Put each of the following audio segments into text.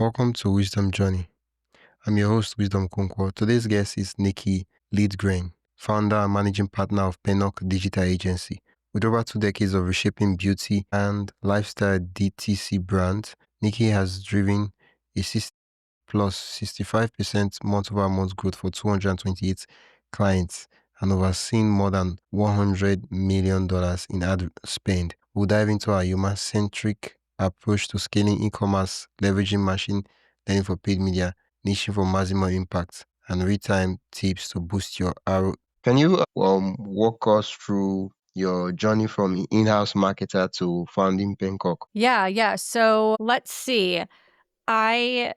Welcome to Wisdom Journey. I'm your host, Wisdom Kunkwo. Today's guest is Nikki Lindgren, founder and managing partner of Pennock Digital Agency. With over 2 decades of reshaping beauty and lifestyle DTC brands, Nikki has driven a 65% month-over-month growth for 228 clients and overseen more than $100 million in ad spend. We'll dive into our human-centric approach to scaling e-commerce, leveraging machine learning for paid media, niching for maximum impact, and real-time tips to boost your ROI. Can you walk us through your journey from in-house marketer to founding Pencock? Yeah. So let's see. I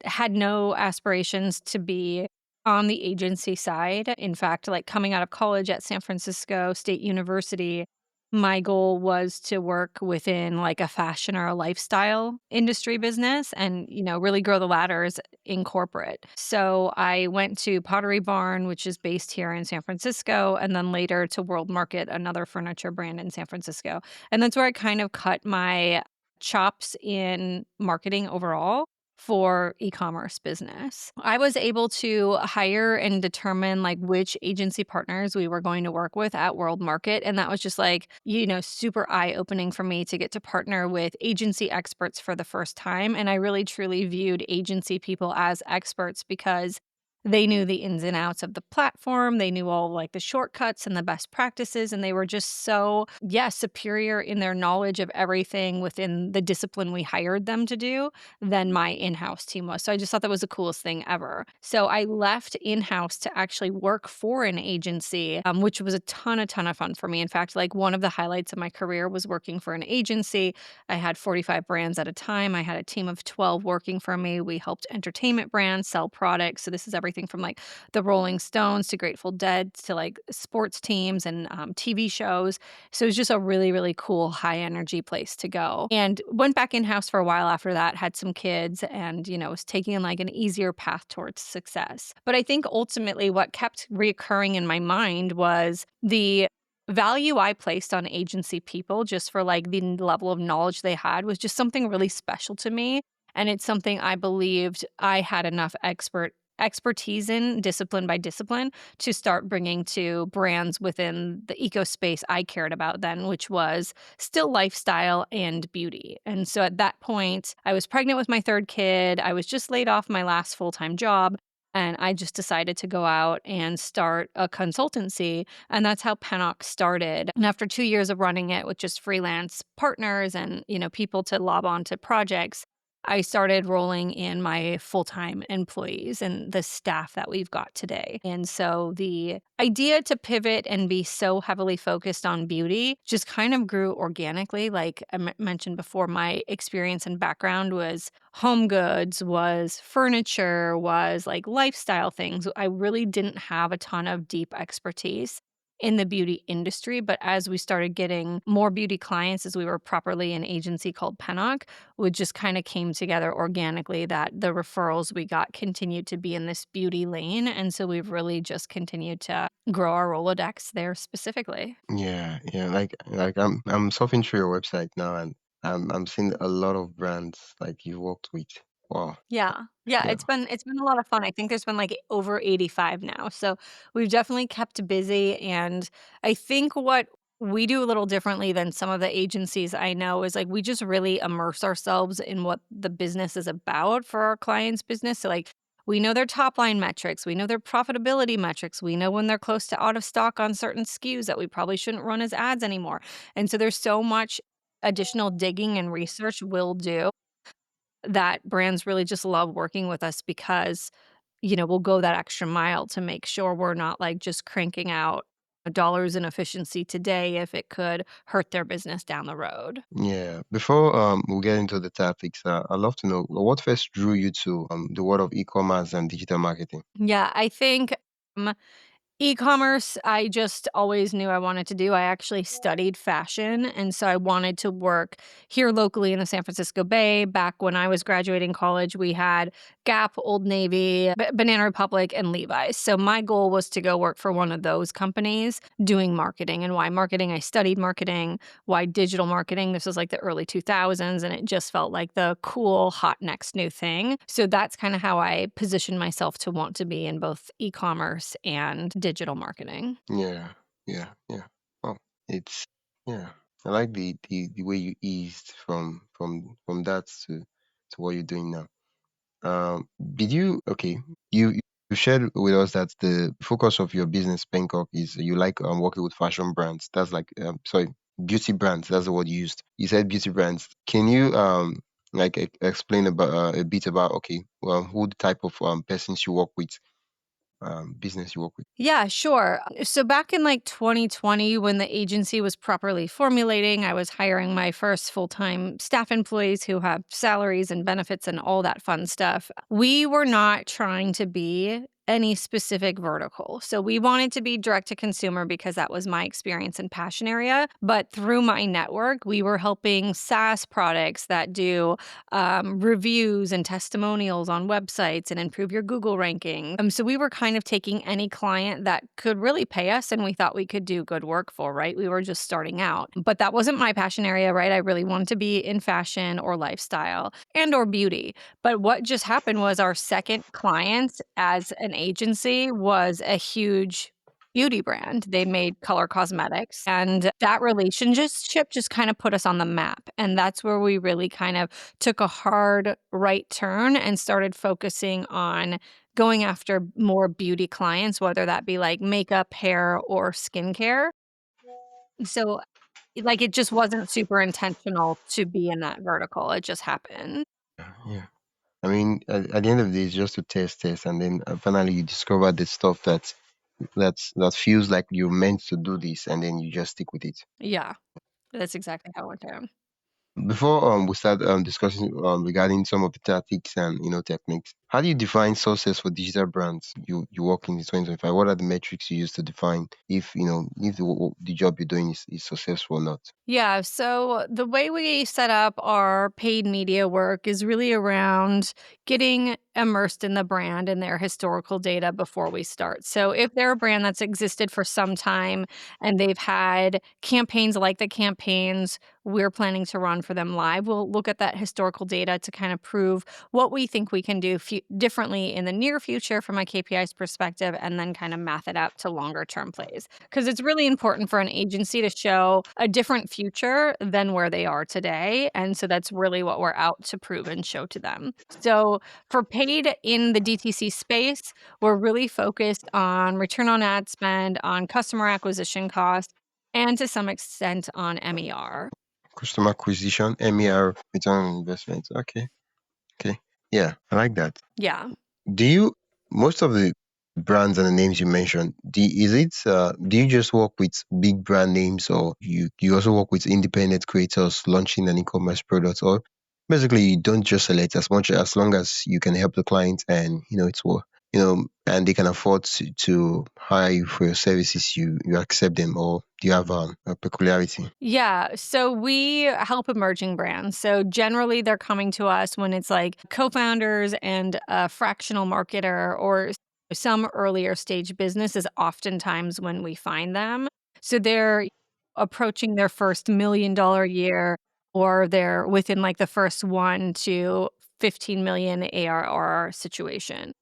had no aspirations to be on the agency side. In fact, like coming out of college at San Francisco State University, my goal was to work within like a fashion or a lifestyle industry business and, really grow the ladders in corporate. So I went to Pottery Barn, which is based here in San Francisco, and then later to World Market, another furniture brand in San Francisco. And that's where I kind of cut my chops in marketing overall for e-commerce business. I was able to hire and determine like which agency partners we were going to work with at World Market. And that was just like, super eye-opening for me to get to partner with agency experts for the first time. And I really truly viewed agency people as experts because they knew the ins and outs of the platform. They knew all like the shortcuts and the best practices. And they were just so, superior in their knowledge of everything within the discipline we hired them to do than my in-house team was. So I just thought that was the coolest thing ever. So I left in-house to actually work for an agency, which was a ton of fun for me. In fact, like one of the highlights of my career was working for an agency. I had 45 brands at a time. I had a team of 12 working for me. We helped entertainment brands sell products. So this is everything from like the Rolling Stones to Grateful Dead to like sports teams and TV shows. So it was just a really cool high energy place to go. And went back in-house for a while after that, had some kids and, was taking like an easier path towards success. But I think ultimately what kept reoccurring in my mind was the value I placed on agency people just for like the level of knowledge they had was just something really special to me. And it's something I believed I had enough expertise in, discipline by discipline, to start bringing to brands within the eco space I cared about then, which was still lifestyle and beauty. And so at that point, I was pregnant with my third kid. I was just laid off my last full-time job. And I just decided to go out and start a consultancy. And that's how Pennock started. And after 2 years of running it with just freelance partners and, people to lob onto projects, I started rolling in my full-time employees and the staff that we've got today. And so the idea to pivot and be so heavily focused on beauty just kind of grew organically. Like I mentioned before, my experience and background was home goods, was furniture, was like lifestyle things. I really didn't have a ton of deep expertise in the beauty industry. But as we started getting more beauty clients, as we were properly an agency called Pennock, we just kind of came together organically that the referrals we got continued to be in this beauty lane. And so we've really just continued to grow our Rolodex there specifically. Yeah. Like I'm surfing through your website now, and I'm seeing a lot of brands like you worked with. Wow. Yeah. Yeah, Yeah. it's been a lot of fun. I think there's been like over 85 now. So we've definitely kept busy. And I think what we do a little differently than some of the agencies I know is like we just really immerse ourselves in what the business is about for our clients' business. So like we know their top line metrics, we know their profitability metrics, we know when they're close to out of stock on certain SKUs that we probably shouldn't run as ads anymore. And so there's so much additional digging and research we'll do that brands really just love working with us because, we'll go that extra mile to make sure we're not like just cranking out dollars in efficiency today if it could hurt their business down the road. Yeah. Before we get into the topics, I'd love to know what first drew you to the world of e-commerce and digital marketing. Yeah, I think um, E-commerce, I just always knew I wanted to do. I actually studied fashion, and so I wanted to work here locally in the San Francisco Bay. Back when I was graduating college, we had Gap, Old Navy, Banana Republic, and Levi's. So my goal was to go work for one of those companies doing marketing. And why marketing? I studied marketing. Why digital marketing? This was like the early 2000s, and it just felt like the cool, hot next new thing. So that's kind of how I positioned myself to want to be in both e-commerce and digital marketing. Yeah, yeah. Oh, it's yeah. I like the way you eased from that to what you're doing now. Did you okay? You shared with us that the focus of your business, Pencock, is you like working with fashion brands. That's like sorry, beauty brands. That's the word you used. You said beauty brands. Can you like explain about a bit about okay, well, who the type of persons you work with, business you work with? Yeah, sure. So back in like 2020, when the agency was properly formulating, I was hiring my first full time staff employees who have salaries and benefits and all that fun stuff. We were not trying to be any specific vertical. So we wanted to be direct to consumer because that was my experience and passion area. But through my network, we were helping SaaS products that do reviews and testimonials on websites and improve your Google ranking. So we were kind of taking any client that could really pay us and we thought we could do good work for, right? We were just starting out. But that wasn't my passion area, right? I really wanted to be in fashion or lifestyle and or beauty. But what just happened was our second client as an agency was a huge beauty brand. They made color cosmetics and that relationship just kind of put us on the map. And that's where we really kind of took a hard right turn and started focusing on going after more beauty clients, whether that be like makeup, hair, or skincare. So, like, it just wasn't super intentional to be in that vertical. It just happened. Yeah. I mean, at the end of the day, it's just to test, and then finally you discover the stuff that feels like you're meant to do this, and then you just stick with it. Yeah, that's exactly how it went down. Before we start discussing regarding some of the tactics and techniques, how do you define success for digital brands you work in 2025? What are the metrics you use to define if if the job you're doing is successful or not? Yeah, so the way we set up our paid media work is really around getting immersed in the brand and their historical data before we start. So if they're a brand that's existed for some time and they've had campaigns like the campaigns we're planning to run for them live, we'll look at that historical data to kind of prove what we think we can do differently in the near future from a KPIs perspective and then kind of math it out to longer term plays because it's really important for an agency to show a different future than where they are today. And so that's really what we're out to prove and show to them. So for paid in the DTC space, we're really focused on return on ad spend, on customer acquisition cost, and to some extent on MER. Customer acquisition, MER, return on investment. Okay, okay, yeah, I like that. Yeah. Do you most of the brands and the names you mentioned, do you just work with big brand names or you also work with independent creators launching an e-commerce product, or basically you don't just select as much as long as you can help the client and it's what and they can afford to hire you for your services, you accept them, or do you have a peculiarity? Yeah, so we help emerging brands. So generally, they're coming to us when it's like co founders and a fractional marketer or some earlier stage business, is oftentimes when we find them. So they're approaching their first $1 million year, or they're within like the first 1 to 15 million ARR situation.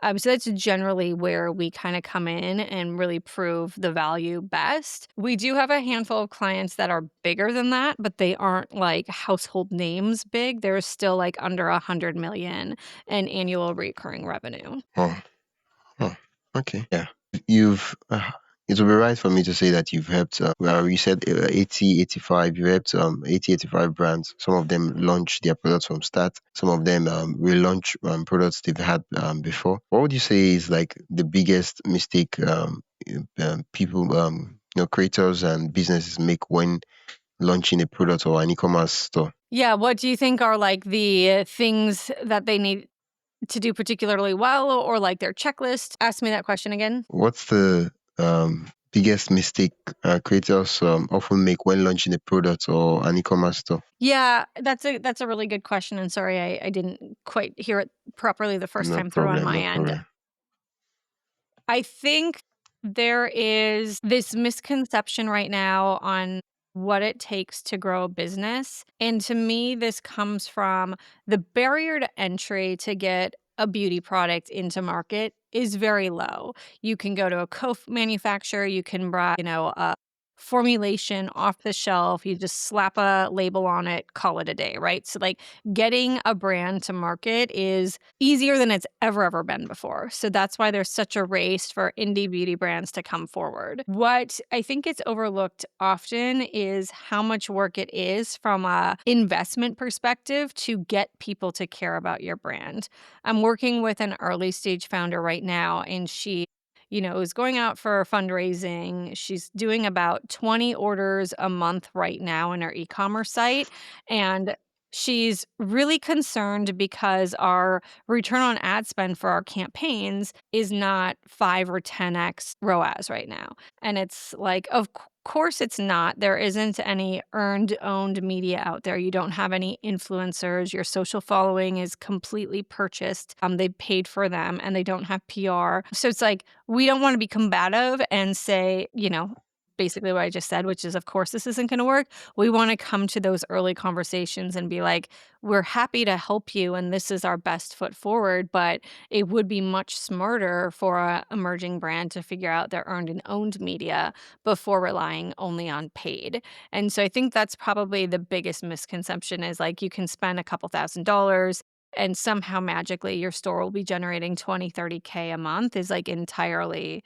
So that's generally where we kind of come in and really prove the value best. We do have a handful of clients that are bigger than that, but they aren't like household names big. They're still like under 100 million in annual recurring revenue. Oh, oh, okay, yeah. You've it will be right for me to say that you've helped well, you said 80 85. You helped 80 85 brands. Some of them launch their products from start, some of them relaunch products they've had before. What would you say is like the biggest mistake people creators and businesses make when launching a product or an e-commerce store? Yeah, what do you think are like the things that they need to do particularly well or like their checklist? Ask me that question again. What's the biggest mistake creators often make when launching a product or an e-commerce store? Yeah, that's a really good question, and sorry I didn't quite hear it properly the first No time through on problem, my no end. problem. I think there is this misconception right now on what it takes to grow a business. And to me, this comes from the barrier to entry to get a beauty product into market is very low. You can go to a co-manufacturer, you can buy, a formulation off the shelf, you just slap a label on it, call it a day, right? So like getting a brand to market is easier than it's ever been before. So that's why there's such a race for indie beauty brands to come forward. What I think gets overlooked often is how much work it is from a investment perspective to get people to care about your brand. I'm working with an early stage founder right now, and she is going out for fundraising. She's doing about 20 orders a month right now in her e-commerce site. And she's really concerned because our return on ad spend for our campaigns is not 5 or 10x ROAS right now. And it's like, course it's not. There isn't any earned owned media out there. You don't have any influencers. Your social following is completely purchased. They paid for them and they don't have PR. So it's like we don't want to be combative and say, basically what I just said, which is, of course, this isn't going to work. We want to come to those early conversations and be like, we're happy to help you, and this is our best foot forward. But it would be much smarter for a emerging brand to figure out their earned and owned media before relying only on paid. And so I think that's probably the biggest misconception is like you can spend a couple $1,000s and somehow magically your store will be generating 20, 30K a month is like entirely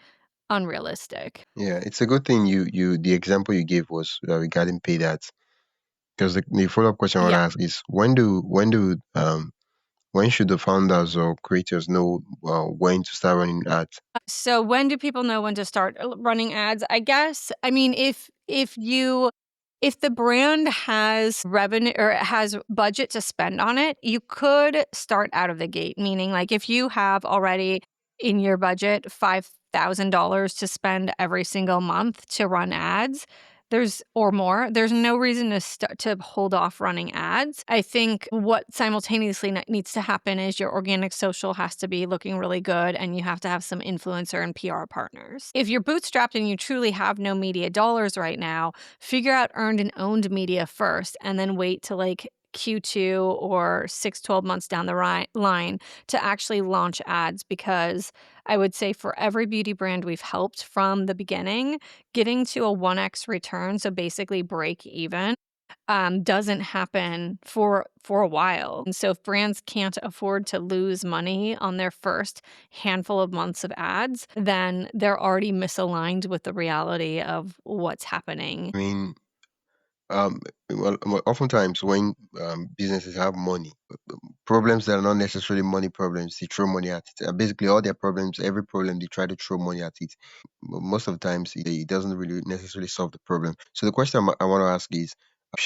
unrealistic. Yeah, it's a good thing you the example you gave was regarding paid ads. Because the follow-up question I want to Yeah. ask is when should the founders or creators know when to start running ads? So when do people know when to start running ads? I guess, I mean, if the brand has revenue or has budget to spend on it, you could start out of the gate, meaning like if you have already in your budget $5,000 to spend every single month to run ads, there's no reason to start to hold off running ads. I think what simultaneously needs to happen is your organic social has to be looking really good and you have to have some influencer and PR partners. If you're bootstrapped and you truly have no media dollars right now, figure out earned and owned media first and then wait till like Q2 or 6-12 months down the line to actually launch ads, because I would say for every beauty brand we've helped from the beginning, getting to a 1x return, so basically break even, doesn't happen for a while. And so if brands can't afford to lose money on their first handful of months of ads, then they're already misaligned with the reality of what's happening. I mean, um, oftentimes when businesses have money, problems that are not necessarily money problems, they throw money at it. Basically, all their problems, every problem, they try to throw money at it. Most of the times, it doesn't really necessarily solve the problem. So the question I want to ask is,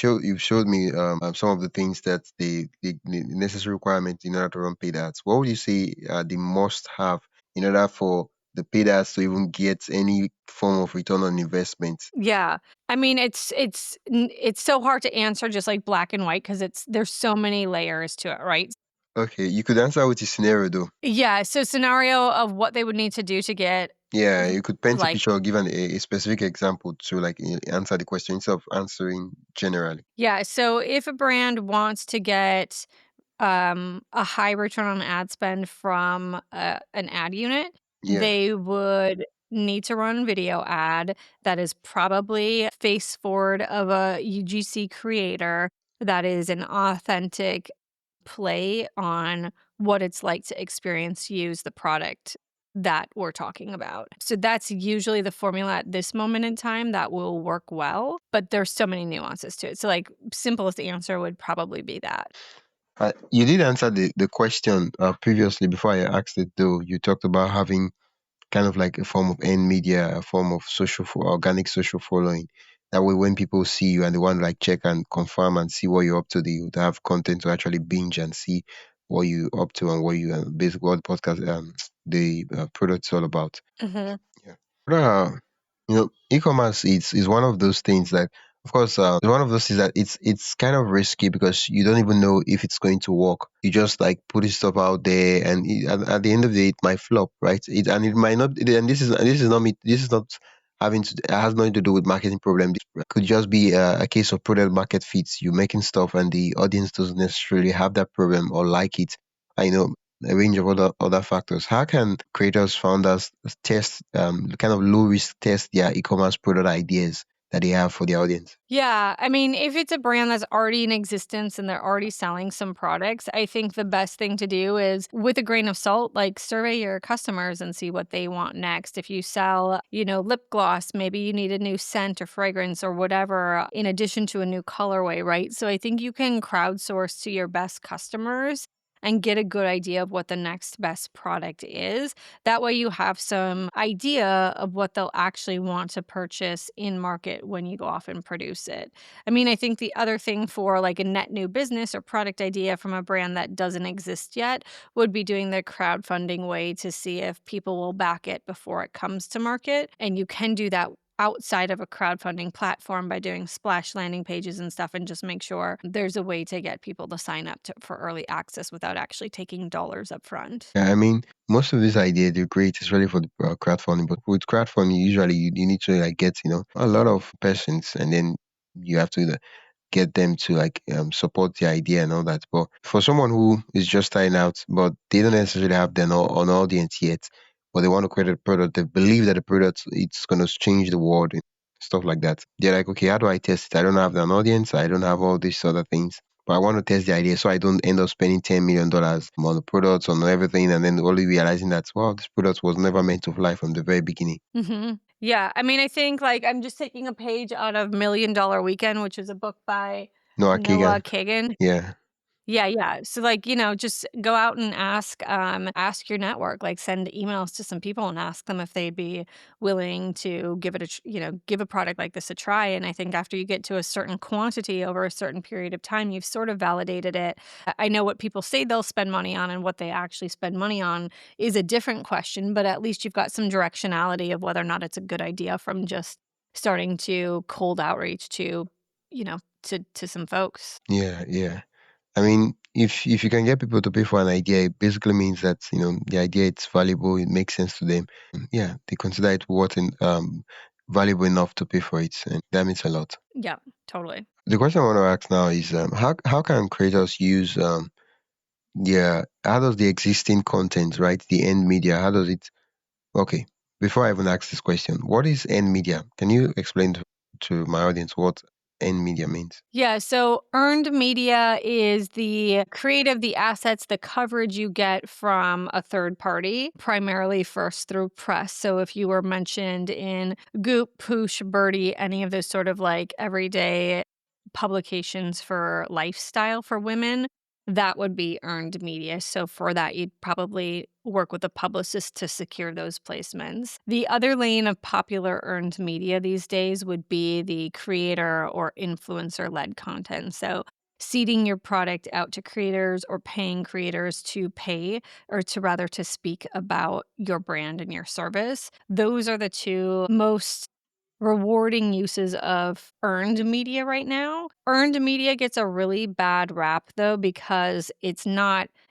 you've showed me some of the things that the necessary requirements in order to run paid ads. What would you say they must have in order for the paid ads to even get any form of return on investment? Yeah. I mean, it's so hard to answer just like black and white because there's so many layers to it, right? Okay, you could answer with a scenario though. Yeah, so scenario of what they would need to do to get Yeah, you could paint a like picture or give a specific example to like answer the question instead of answering generally. yeah, so if a brand wants to get a high return on ad spend from an ad unit, Yeah. they would need to run video ad that is probably face forward of a UGC creator that is an authentic play on what it's like to use the product that we're talking about. So that's usually the formula at this moment in time that will work well, but there's so many nuances to it. So like simplest answer would probably be that. You did answer the question previously before I asked it though. You talked about having kind of like a form of earned media, a form of organic social following. That way, when people see you and they want to like check and confirm and see what you're up to, they would have content to actually binge and see what you up to and what you basically what the podcast the product's all about. Mhm. Yeah. Uh, e-commerce is one of those things that, of course, it's one of those things that it's kind of risky because you don't even know if it's going to work. You just like putting stuff out there, and at the end of the day, it might flop, right? It might not. And this is not me. This is not having to. It has nothing to do with marketing problem. This could just be a case of product market fits. You making stuff, and the audience doesn't necessarily have that problem or like it. I know a range of other factors. How can creators, founders test kind of low risk test their e-commerce product ideas that they have for the audience? Yeah, I mean, if it's a brand that's already in existence and they're already selling some products, I think the best thing to do is, with a grain of salt, like survey your customers and see what they want next. If you sell, lip gloss, maybe you need a new scent or fragrance or whatever in addition to a new colorway, right? So I think you can crowdsource to your best customers and get a good idea of what the next best product is. That way you have some idea of what they'll actually want to purchase in market when you go off and produce it. I mean, I think the other thing for like a net new business or product idea from a brand that doesn't exist yet would be doing the crowdfunding way to see if people will back it before it comes to market. And you can do that outside of a crowdfunding platform by doing splash landing pages and stuff, and just make sure there's a way to get people to sign up for early access without actually taking dollars up front. Yeah, I mean, most of these ideas they're great, especially for the crowdfunding. But with crowdfunding, usually you need to like get a lot of persons, and then you have to get them to like support the idea and all that. But for someone who is just starting out, but they don't necessarily have an audience yet, but they want to create a product, they believe that the product it's going to change the world and stuff like that. They're like, okay, how do I test it? I don't have an audience. I don't have all these other things. But I want to test the idea so I don't end up spending $10 million on the products, on everything, and then only realizing that, wow, this product was never meant to fly from the very beginning. Yeah, I mean, I think like I'm just taking a page out of Million Dollar Weekend, which is a book by Noah Noah Kagan. Kagan. Yeah. Yeah, yeah. So like, just go out and ask your network, like send emails to some people and ask them if they'd be willing to give it give a product like this a try. And I think after you get to a certain quantity over a certain period of time, you've sort of validated it. I know what people say they'll spend money on, and what they actually spend money on is a different question, but at least you've got some directionality of whether or not it's a good idea from just starting to cold outreach to some folks. Yeah, yeah. I mean, if you can get people to pay for an idea, it basically means that the idea it's valuable, it makes sense to them. Yeah, they consider it valuable enough to pay for it, and that means a lot. Yeah, totally. The question I want to ask now is how can creators use how does the existing content, right, the end media, how does it okay, before I even ask this question, what is end media? Can you explain to my audience what end media means? Yeah, so earned media is the creative, the assets, the coverage you get from a third party, primarily first through press. So if you were mentioned in Goop, Poosh, Birdie, any of those sort of like everyday publications for lifestyle for women, that would be earned media. So for that, you'd probably work with a publicist to secure those placements. The other lane of popular earned media these days would be the creator or influencer led content. So seeding your product out to creators or paying creators to pay, or to rather to speak about your brand and your service. Those are the two most rewarding uses of earned media right now. Earned media gets a really bad rap though, because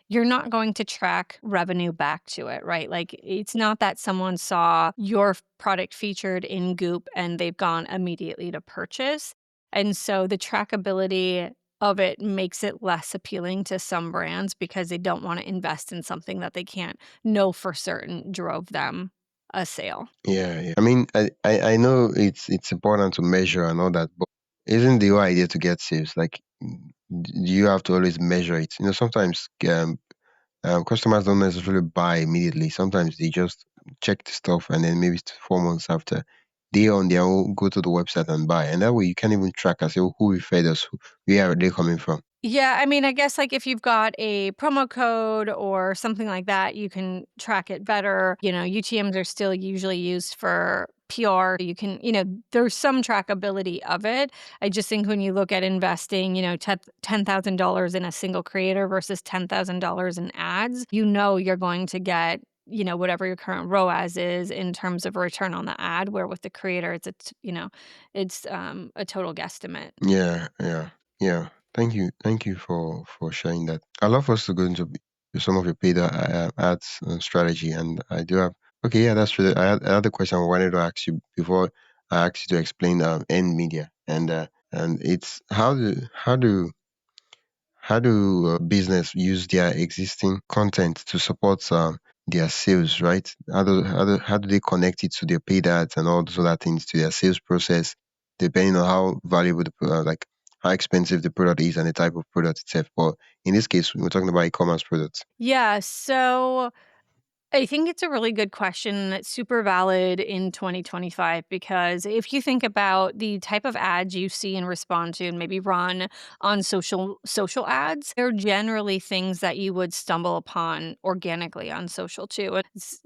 you're not going to track revenue back to it, right? Like it's not that someone saw your product featured in Goop and they've gone immediately to purchase. And so the trackability of it makes it less appealing to some brands because they don't want to invest in something that they can't know for certain drove them a sale. Yeah, yeah. I mean, I know it's important to measure and all that, but isn't the whole idea to get sales? Like, you have to always measure it. Sometimes customers don't necessarily buy immediately. Sometimes they just check the stuff and then maybe it's 4 months after they on their own go to the website and buy. And that way you can't even track and say, "Oh, who referred us, where are they coming from?" Yeah, I mean, I guess like if you've got a promo code or something like that, you can track it better. UTMs are still usually used for PR. You can, there's some trackability of it. I just think when you look at investing, $10,000 in a single creator versus $10,000 in ads, you're going to get whatever your current ROAS is in terms of return on the ad, where with the creator, it's a total guesstimate. Yeah, yeah, yeah. Thank you for sharing that. I love us to go into some of your paid ads strategy, and I do have. Okay, yeah, that's true. I had another question I wanted to ask you before I asked you to explain end media, and it's how do business use their existing content to support their sales, right? How do they connect it to their paid ads and all those other things to their sales process, depending on how valuable like how expensive the product is and the type of product itself. But in this case, we're talking about e-commerce products. Yeah, so I think it's a really good question, and it's super valid in 2025 because if you think about the type of ads you see and respond to and maybe run on social ads, they're generally things that you would stumble upon organically on social too. It's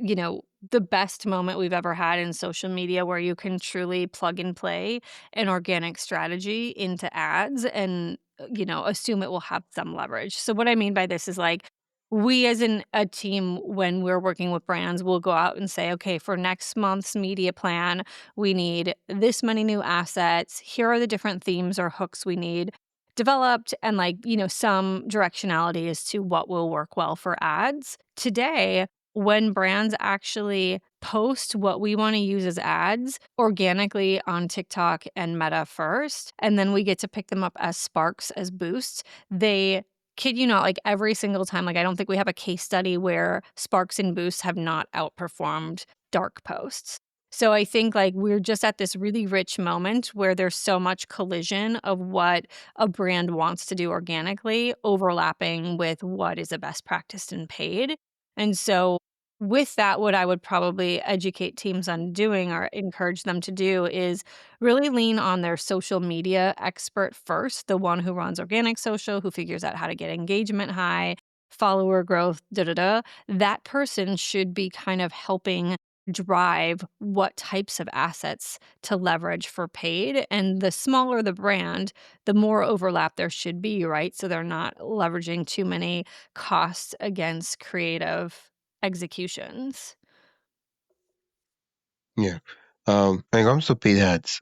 the best moment we've ever had in social media where you can truly plug and play an organic strategy into ads and assume it will have some leverage. So what I mean by this is like we as a team, when we're working with brands, will go out and say, okay, for next month's media plan, we need this many new assets. Here are the different themes or hooks we need developed, and some directionality as to what will work well for ads. Today, when brands actually post what we want to use as ads organically on TikTok and Meta first, and then we get to pick them up as sparks, as boosts, they kid you not, like, every single time, like, I don't think we have a case study where sparks and boosts have not outperformed dark posts. So I think, like, we're just at this really rich moment where there's so much collision of what a brand wants to do organically overlapping with what is a best practice in paid. And so with that, what I would probably educate teams on doing or encourage them to do is really lean on their social media expert first, the one who runs organic social, who figures out how to get engagement high, follower growth, da da da. That person should be kind of helping drive what types of assets to leverage for paid. And the smaller the brand, the more overlap there should be, right? So they're not leveraging too many costs against creative executions. Yeah. When it comes to paid ads,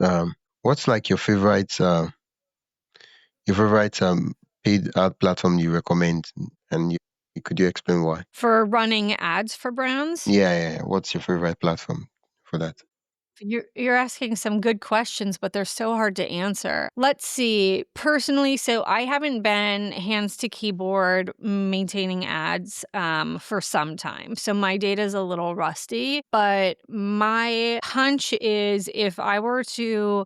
what's like your favorite paid ad platform you recommend, and could you explain why? For running ads for brands? Yeah, yeah, yeah. What's your favorite platform for that? You're asking some good questions, but they're so hard to answer. Let's see. Personally, so I haven't been hands to keyboard maintaining ads for some time. So my data is a little rusty, but my hunch is if I were to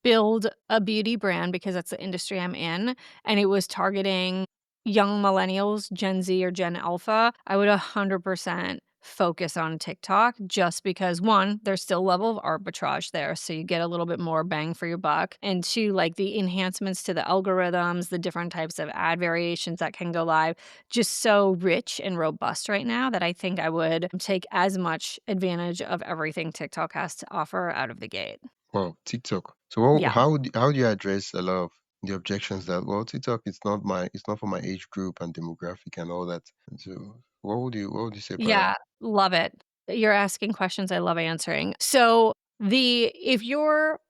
build a beauty brand, because that's the industry I'm in, and it was targeting young millennials, Gen Z or Gen Alpha, I would 100% focus on TikTok just because one, there's still level of arbitrage there. So you get a little bit more bang for your buck. And two, like the enhancements to the algorithms, the different types of ad variations that can go live, just so rich and robust right now that I think I would take as much advantage of everything TikTok has to offer out of the gate. Wow, TikTok. So Yeah. how do you address a lot of the objections that well TikTok it's not for my age group and demographic and all that. So what would you say about that? Yeah, love it. You're asking questions I love answering. So, the if your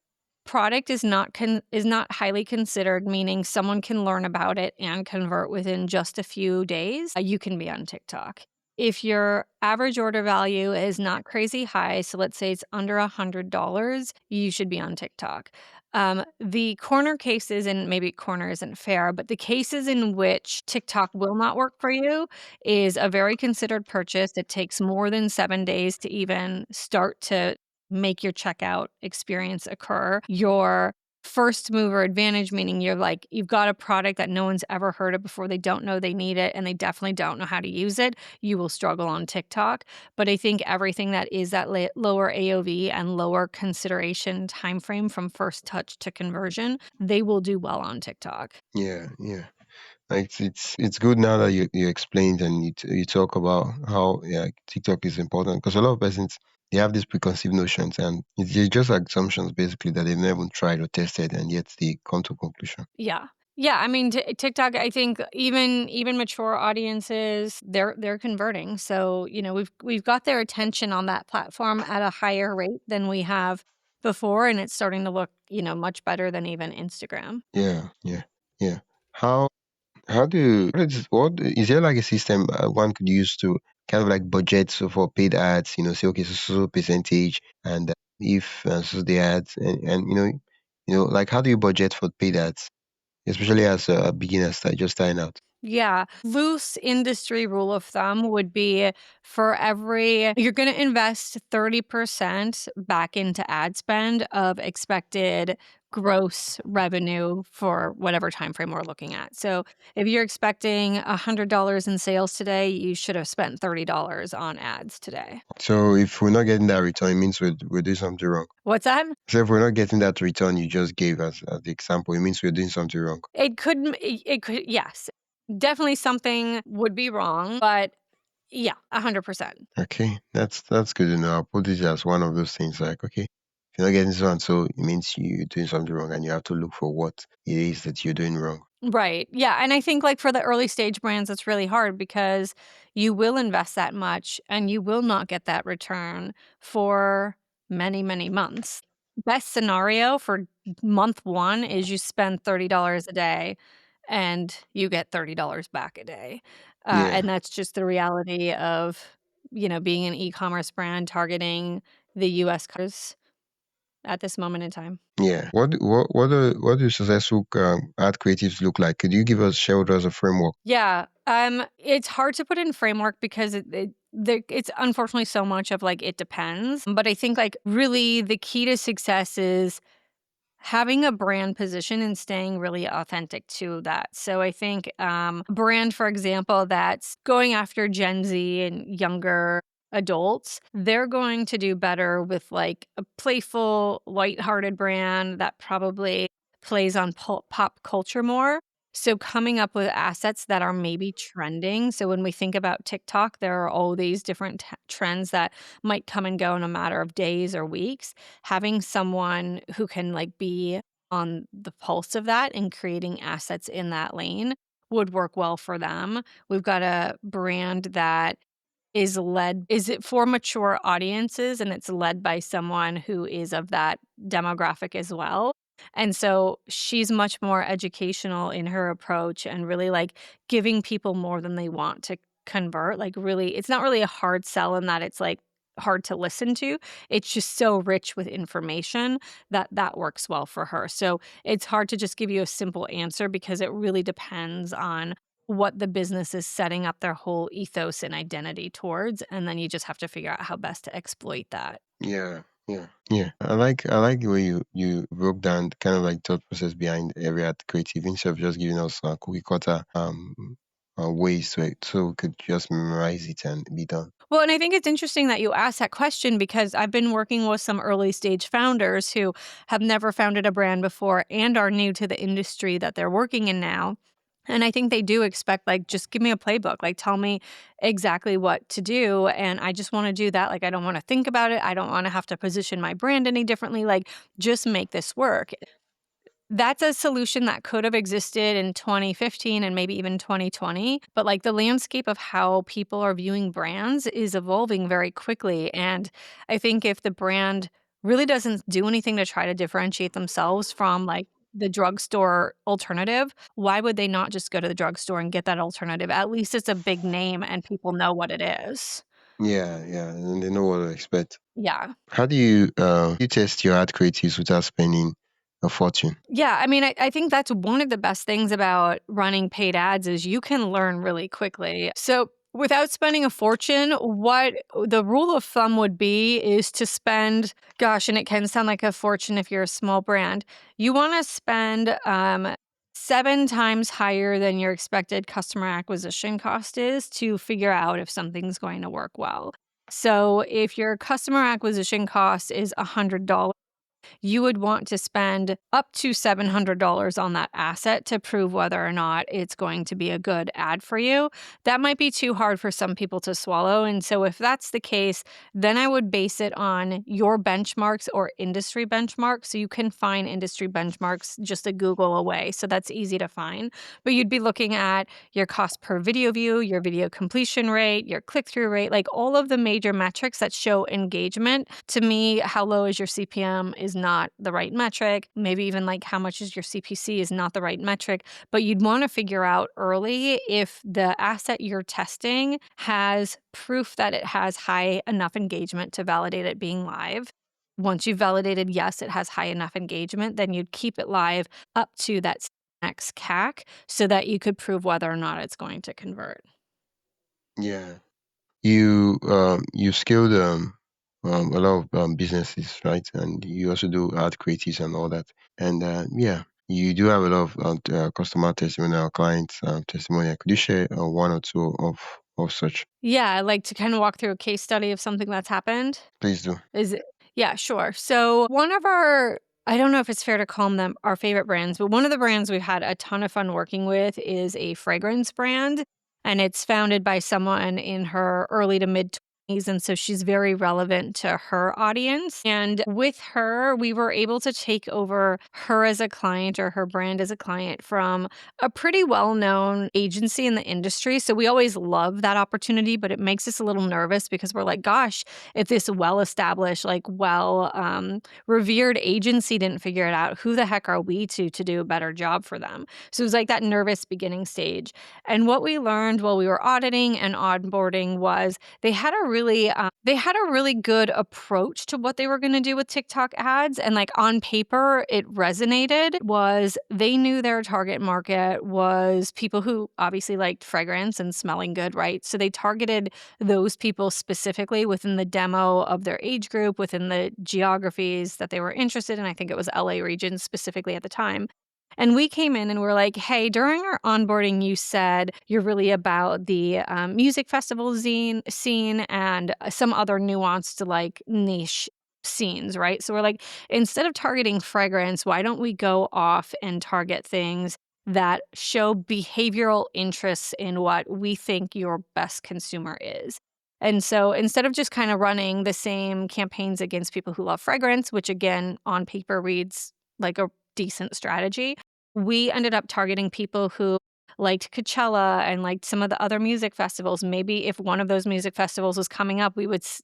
product is not highly considered, meaning someone can learn about it and convert within just a few days, you can be on TikTok. If your average order value is not crazy high, so let's say it's under $100, you should be on TikTok. The corner cases, and maybe corner isn't fair, but the cases in which TikTok will not work for you is a very considered purchase. It takes more than 7 days to even start to make your checkout experience occur. Your first mover advantage, meaning you've got a product that no one's ever heard of before, they don't know they need it, and they definitely don't know how to use it, you will struggle on TikTok. But I think everything that is that lower AOV and lower consideration timeframe from first touch to conversion, they will do well on TikTok. Yeah, yeah. Like it's good now that you explained and you talk about how yeah TikTok is important because a lot of persons they have these preconceived notions and it's just assumptions basically that they've never tried or tested and yet they come to a conclusion. Yeah. Yeah, I mean, TikTok, I think even mature audiences, they're converting. So, we've got their attention on that platform at a higher rate than we have before, and it's starting to look, much better than even Instagram. Yeah, yeah, yeah. How what is there like a system one could use to kind of like budget so for paid ads? Say okay, so percentage, and if so the ads, and like how do you budget for paid ads, especially as a beginner just starting out? Yeah. Loose industry rule of thumb would be for every you're going to invest 30% back into ad spend of expected gross revenue for whatever time frame we're looking at. So, if you're expecting $100 in sales today, you should have spent $30 on ads today. So if we're not getting that return, it means we're doing something wrong. What's that? So if we're not getting that return you just gave as the example, it means we're doing something wrong. It could, yes. Definitely something would be wrong, but yeah, 100%. Okay, that's good to know. I'll put it as one of those things like, okay, if you're not getting so and so, it means you're doing something wrong and you have to look for what it is that you're doing wrong. Right. Yeah, and I think, like, for the early stage brands, it's really hard because you will invest that much and you will not get that return for many, many months. Best scenario for month 1 is you spend $30 a day and you get $30 back a day. And Yeah, that's just the reality of, being an e-commerce brand targeting the US customers at this moment in time. yeah. What do successful ad creatives look like? Could you share with us a framework? Yeah, it's hard to put in framework because it's unfortunately so much of, like, it depends, but I think, like, really the key to success is having a brand position and staying really authentic to that. So I think, brand, for example, that's going after Gen Z and younger adults, they're going to do better with, like, a playful, lighthearted brand that probably plays on pop culture more. So coming up with assets that are maybe trending. So when we think about TikTok, there are all these different trends that might come and go in a matter of days or weeks. Having someone who can, like, be on the pulse of that and creating assets in that lane would work well for them. We've got a brand that is it for mature audiences, and it's led by someone who is of that demographic as well. And so she's much more educational in her approach and really, like, giving people more than they want to convert. Like, really, it's not really a hard sell in that it's, like, hard to listen to. It's just so rich with information that that works well for her. So it's hard to just give you a simple answer because it really depends on what the business is setting up their whole ethos and identity towards, and then you just have to figure out how best to exploit that. Yeah, yeah, yeah. I like the way you broke down the kind of like thought process behind every ad creative instead of just giving us cookie cutter ways to it, so we could just memorize it and be done. Well, and I think it's interesting that you asked that question because I've been working with some early stage founders who have never founded a brand before and are new to the industry that they're working in now. And I think they do expect, like, just give me a playbook, like, tell me exactly what to do. And I just want to do that. Like, I don't want to think about it. I don't want to have to position my brand any differently. Like, just make this work. That's a solution that could have existed in 2015 and maybe even 2020, but, like, the landscape of how people are viewing brands is evolving very quickly, and I think if the brand really doesn't do anything to try to differentiate themselves from, like, the drugstore alternative, why would they not just go to the drugstore and get that alternative? At least it's a big name and people know what it is. Yeah, yeah, and they know what to expect. Yeah. How do you test your ad creatives without spending a fortune? Yeah, I mean, I think that's one of the best things about running paid ads is you can learn really quickly. So, without spending a fortune, what the rule of thumb would be is to spend, gosh, and it can sound like a fortune if you're a small brand. You want to spend 7 times higher than your expected customer acquisition cost is to figure out if something's going to work well. So, if your customer acquisition cost is $100, you would want to spend up to $700 on that asset to prove whether or not it's going to be a good ad for you. That might be too hard for some people to swallow. And so, if that's the case, then I would base it on your benchmarks or industry benchmarks. So, you can find industry benchmarks just a Google away. So, that's easy to find. But you'd be looking at your cost per video view, your video completion rate, your click through rate, like all of the major metrics that show engagement. To me, how low is your CPM is not the right metric. Maybe even like how much is your CPC is not the right metric. But you'd want to figure out early if the asset you're testing has proof that it has high enough engagement to validate it being live. Once you've validated, yes, it has high enough engagement, then you'd keep it live up to that next CAC so that you could prove whether or not it's going to convert. Yeah. You scaled a lot of businesses, right? And you also do ad creatives and all that. And yeah, you do have a lot of customer testimonial, clients testimonial. Could you share one or two of such? Yeah, I like to kind of walk through a case study of something that's happened. Please do. Is it? Yeah, sure. So one of our, I don't know if it's fair to call them our favorite brands, but one of the brands we've had a ton of fun working with is a fragrance brand. And it's founded by someone in her early to mid 20s. And so she's very relevant to her audience. And with her, we were able to take over her as a client or her brand as a client from a pretty well known agency in the industry. So we always love that opportunity, but it makes us a little nervous because we're like, gosh, if this well-established, like revered agency didn't figure it out, who the heck are we to do a better job for them? So it was like that nervous beginning stage. And what we learned while we were auditing and onboarding was they had a really good approach to what they were going to do with TikTok ads, and like on paper it resonated. Was they knew their target market was people who obviously liked fragrance and smelling good, right? So they targeted those people specifically within the demo of their age group, within the geographies that they were interested in. I think it was LA region specifically at the time. And we came in and we're like, hey, during our onboarding, you said you're really about the music festival scene and some other nuanced, like niche scenes, right? So we're like, instead of targeting fragrance, why don't we go off and target things that show behavioral interests in what we think your best consumer is? And so instead of just kind of running the same campaigns against people who love fragrance, which again on paper reads like a decent strategy, we ended up targeting people who liked Coachella and liked some of the other music festivals. Maybe if one of those music festivals was coming up, we would say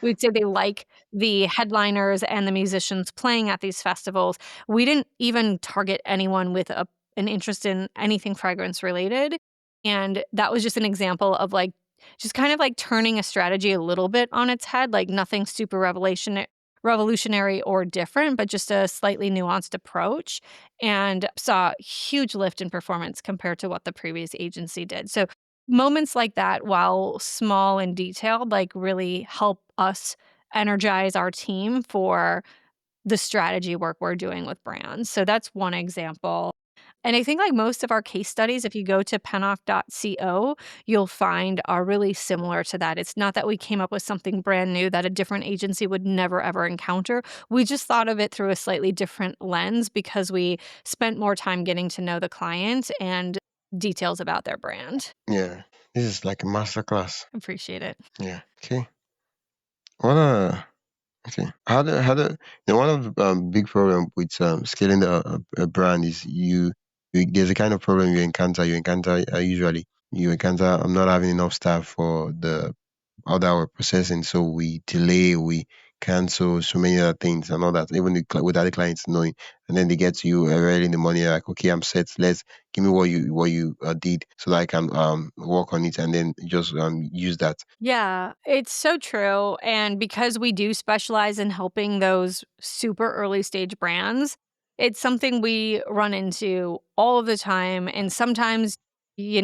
they like the headliners and the musicians playing at these festivals. We didn't even target anyone with an interest in anything fragrance related. And that was just an example of like just kind of like turning a strategy a little bit on its head, like nothing super revolutionary or different, but just a slightly nuanced approach, and saw huge lift in performance compared to what the previous agency did. So moments like that, while small and detailed, like really help us energize our team for the strategy work we're doing with brands. So that's one example. And I think like most of our case studies, if you go to pennock.co, you'll find are really similar to that. It's not that we came up with something brand new that a different agency would never ever encounter. We just thought of it through a slightly different lens because we spent more time getting to know the client and details about their brand. Yeah. This is like a masterclass. Appreciate it. Yeah. Okay. What okay. One of the big problem with scaling a brand is there's a kind of problem you encounter. Usually you encounter I'm not having enough staff for the order we're processing, so we delay, we cancel so many other things and all that. Even with other clients knowing, and then they get to you early in the morning, like, okay, I'm set. Let's give me what you did so that I can work on it, and then just use that. Yeah, it's so true. And because we do specialize in helping those super early stage brands, it's something we run into all of the time. And sometimes, we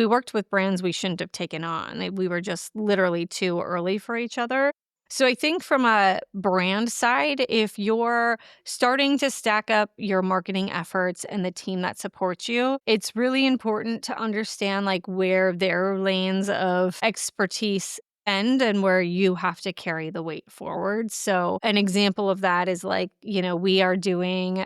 worked with brands we shouldn't have taken on. We were just literally too early for each other. So I think from a brand side, if you're starting to stack up your marketing efforts and the team that supports you, it's really important to understand like where their lanes of expertise end and where you have to carry the weight forward. So an example of that is like, we are doing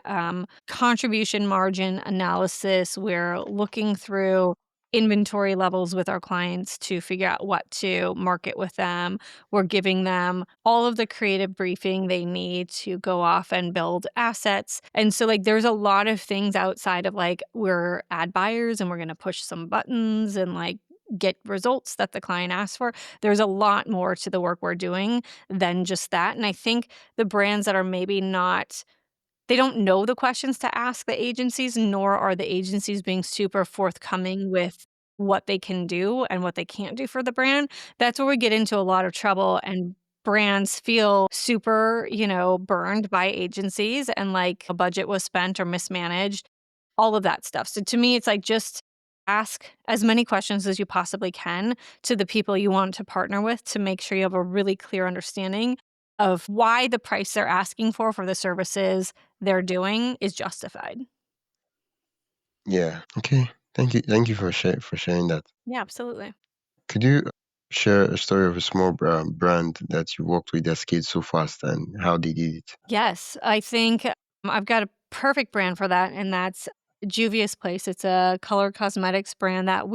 contribution margin analysis. We're looking through inventory levels with our clients to figure out what to market with them. We're giving them all of the creative briefing they need to go off and build assets. And so like there's a lot of things outside of like we're ad buyers and we're going to push some buttons and like get results that the client asks for. There's a lot more to the work we're doing than just that. And I think the brands that are maybe not, they don't know the questions to ask the agencies, nor are the agencies being super forthcoming with what they can do and what they can't do for the brand. That's where we get into a lot of trouble, and brands feel super, burned by agencies and like a budget was spent or mismanaged, all of that stuff. So to me, it's like just ask as many questions as you possibly can to the people you want to partner with to make sure you have a really clear understanding of why the price they're asking for the services they're doing is justified. Yeah. Okay. Thank you. Thank you for sharing that. Yeah, absolutely. Could you share a story of a small brand that you worked with that scaled so fast and how they did it? Yes, I think I've got a perfect brand for that, and that's Juvia's Place. It's a color cosmetics brand that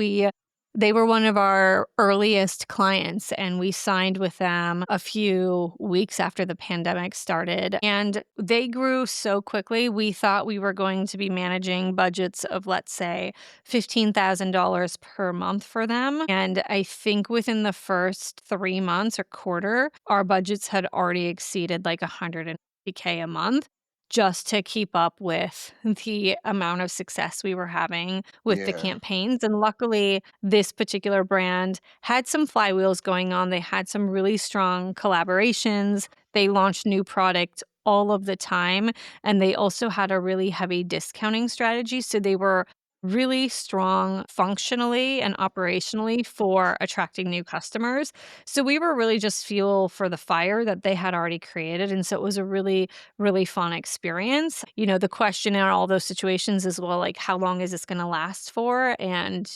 they were one of our earliest clients, and we signed with them a few weeks after the pandemic started. And they grew so quickly. We thought we were going to be managing budgets of, let's say, $15,000 per month for them. And I think within the first 3 months or quarter, our budgets had already exceeded like 150K a month just to keep up with the amount of success we were having with the Yeah. campaigns. And luckily, this particular brand had some flywheels going on. They had some really strong collaborations. They launched new product all of the time. And they also had a really heavy discounting strategy. So they were really strong functionally and operationally for attracting new customers. So we were really just fuel for the fire that they had already created. And so it was a really, really fun experience. The question in all those situations is, well, like, how long is this going to last for? And,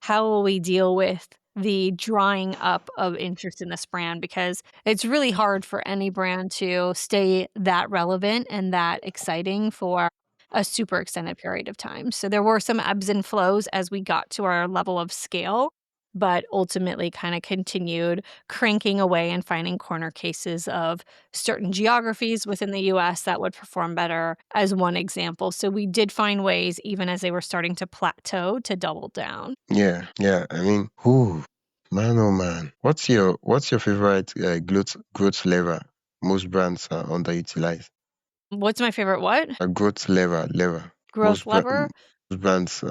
how will we deal with the drying up of interest in this brand? Because it's really hard for any brand to stay that relevant and that exciting for a super extended period of time. So there were some ebbs and flows as we got to our level of scale, but ultimately kind of continued cranking away and finding corner cases of certain geographies within the US that would perform better as one example. So we did find ways, even as they were starting to plateau, to double down. Yeah. Yeah. I mean, who, man, oh man, what's your favorite growth lever? Most brands are underutilized. What's my favorite what? A growth lever. Growth lever? Most brands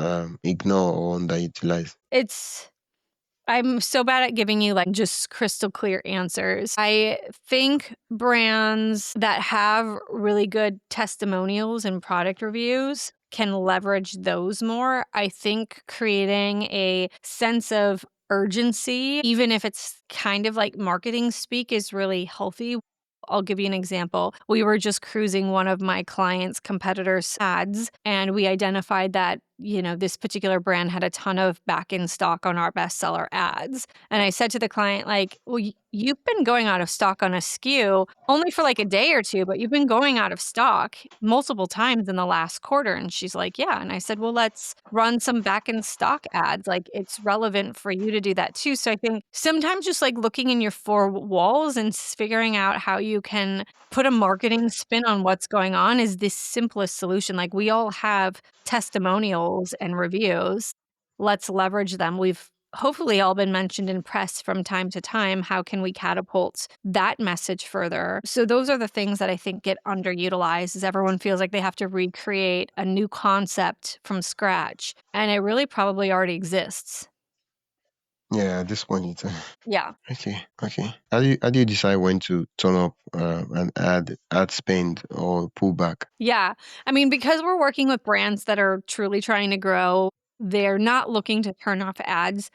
ignore or underutilized. It's I'm so bad at giving you like just crystal clear answers. I think brands that have really good testimonials and product reviews can leverage those more. I think creating a sense of urgency, even if it's kind of like marketing speak, is really healthy. I'll give you an example. We were just cruising one of my clients' competitors' ads, and we identified that, this particular brand had a ton of back in stock on our bestseller ads. And I said to the client, like, well, you've been going out of stock on a SKU only for like a day or two, but you've been going out of stock multiple times in the last quarter. And she's like, yeah. And I said, well, let's run some back in stock ads. Like, it's relevant for you to do that too. So I think sometimes just like looking in your four walls and figuring out how you can put a marketing spin on what's going on is the simplest solution. Like, we all have testimonials and reviews. Let's leverage them. We've hopefully all been mentioned in press from time to time. How can we catapult that message further? So those are the things that I think get underutilized, is everyone feels like they have to recreate a new concept from scratch, and it really probably already exists. Yeah, at this point in time. Yeah. Okay, okay. How do you decide when to turn up an ad spend or pull back? Yeah. I mean, because we're working with brands that are truly trying to grow, they're not looking to turn off ads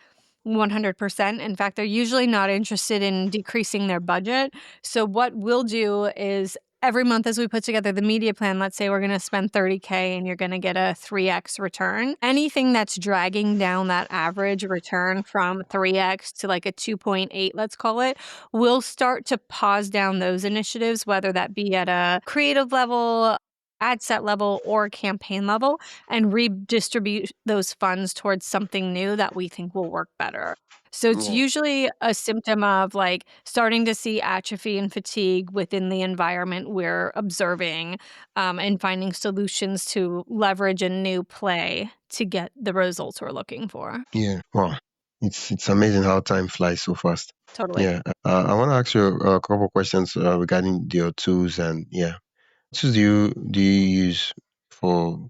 100%. In fact, they're usually not interested in decreasing their budget. So, what we'll do is every month as we put together the media plan, let's say we're going to spend $30K and you're going to get a 3x return. Anything that's dragging down that average return from 3x to like a 2.8, let's call it, we'll start to pause down those initiatives, whether that be at a creative level, ad set level, or campaign level, and redistribute those funds towards something new that we think will work better. So it's Yeah. usually a symptom of like starting to see atrophy and fatigue within the environment we're observing, and finding solutions to leverage a new play to get the results we're looking for. Yeah. Wow. It's amazing how time flies so fast. Totally. Yeah. I want to ask you a couple questions regarding your tools and yeah. What tools do you use for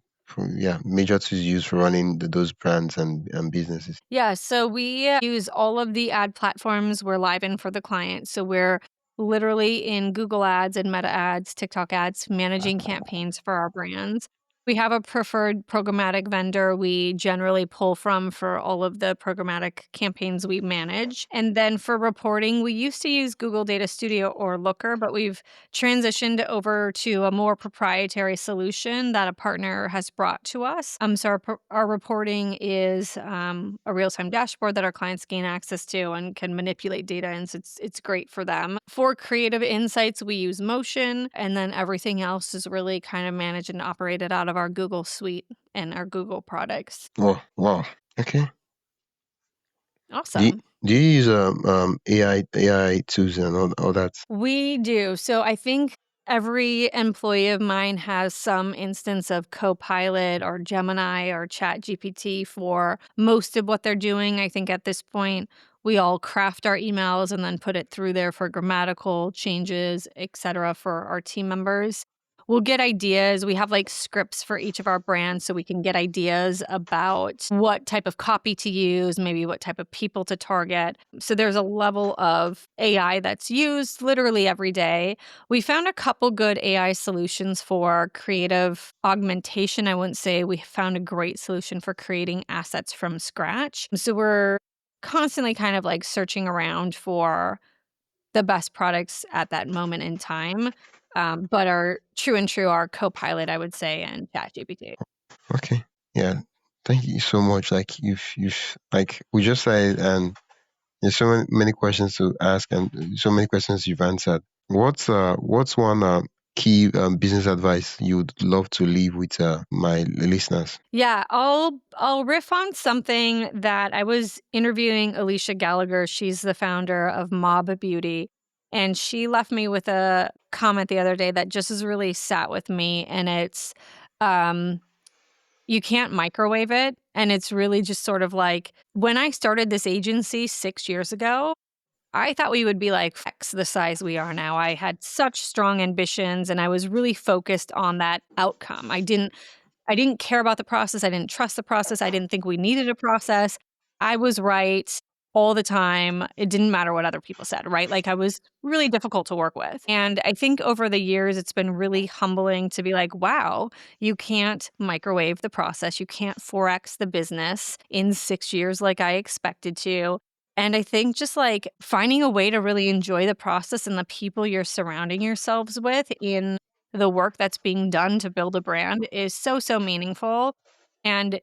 major tools you use for running those brands and businesses? Yeah, so we use all of the ad platforms we're live in for the client. So we're literally in Google Ads and Meta Ads, TikTok Ads, managing campaigns for our brands. We have a preferred programmatic vendor we generally pull from for all of the programmatic campaigns we manage. And then for reporting, we used to use Google Data Studio or Looker, but we've transitioned over to a more proprietary solution that a partner has brought to us. So our reporting is a real-time dashboard that our clients gain access to and can manipulate data, and so it's great for them. For creative insights, we use Motion, and then everything else is really kind of managed and operated out of our Google Suite and our Google products. Oh, wow. Okay. Do you, Awesome. do you use AI tools and all that? We do. So I think every employee of mine has some instance of Copilot or Gemini or ChatGPT for most of what they're doing. I think at this point, we all craft our emails and then put it through there for grammatical changes, etc., for our team members. We'll get ideas. We have like scripts for each of our brands so we can get ideas about what type of copy to use, maybe what type of people to target. So there's a level of AI that's used literally every day. We found a couple good AI solutions for creative augmentation. I wouldn't say we found a great solution for creating assets from scratch. So we're constantly kind of like searching around for the best products at that moment in time. But our true are Copilot, I would say, and ChatGPT. Okay. Yeah. Thank you so much. Like you've like we just said, and there's so many questions to ask, and so many questions you've answered. What's one key business advice you would love to leave with my listeners? Yeah, I'll riff on something that I was interviewing Alicia Gallagher. She's the founder of Mob Beauty. And she left me with a comment the other day that just has really sat with me. And it's um, you can't microwave it. And it's really just sort of like when I started this agency 6 years ago, I thought we would be like X the size we are now. I had such strong ambitions and I was really focused on that outcome. I didn't care about the process. I didn't trust the process. I didn't think we needed a process. I was right all the time. It didn't matter what other people said, right? Like I was really difficult to work with. And I think over the years, it's been really humbling to be like, wow, you can't microwave the process. You can't Forex the business in 6 years like I expected to. And I think just like finding a way to really enjoy the process and the people you're surrounding yourselves with in the work that's being done to build a brand is so, so meaningful. And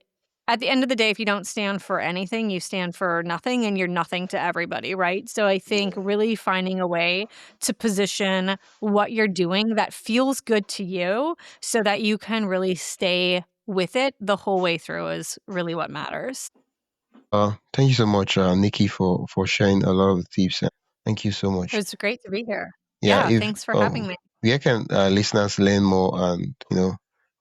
at the end of the day, if you don't stand for anything, you stand for nothing and you're nothing to everybody, right? So I think really finding a way to position what you're doing that feels good to you so that you can really stay with it the whole way through is really what matters. Thank you so much, Nikki, for sharing a lot of the tips. Thank you so It much. was great to be here. Yeah, Yeah, if thanks for having me. where can listeners learn more and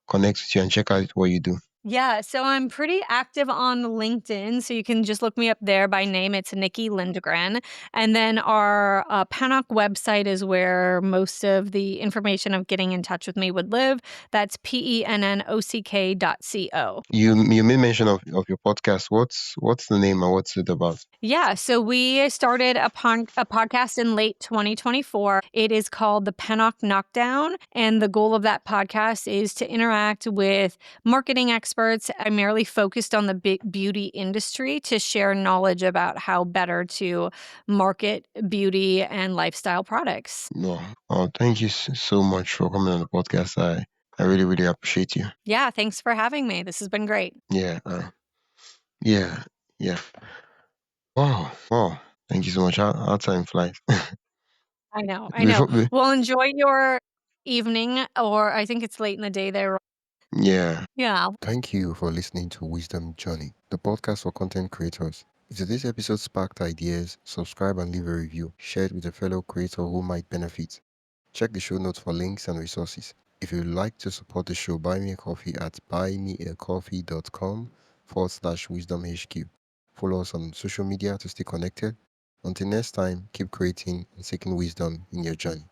connect with you and check out what you do? Yeah, so I'm pretty active on LinkedIn, so you can just look me up there by name. It's Nikki Lindgren. And then our Pennock website is where most of the information of getting in touch with me would live. That's pennock.co. You made mention of your podcast. What's the name and what's it about? Yeah, so we started a podcast in late 2024. It is called the Pennock Knockdown, and the goal of that podcast is to interact with marketing experts experts primarily focused on the beauty industry to share knowledge about how better to market beauty and lifestyle products. No. Oh, thank you so much for coming on the podcast. I really, really appreciate you. Yeah, thanks for having me. This has been great. Yeah. Yeah. Yeah. Wow. Wow. Thank you so much. How time flies. I know, I know. Before, be- Well, enjoy your evening, or I think it's late in the day there. yeah. Yeah. Thank you for listening to Wisdom Journey, the podcast for content creators. If today's episode sparked ideas, subscribe and leave a review. Share it with a fellow creator who might benefit. Check the show notes for links and resources. If you'd like to support the show, buy me a coffee at buymeacoffee.com/wisdomhq. Follow us on social media to stay connected. Until next time, keep creating and seeking wisdom in your journey.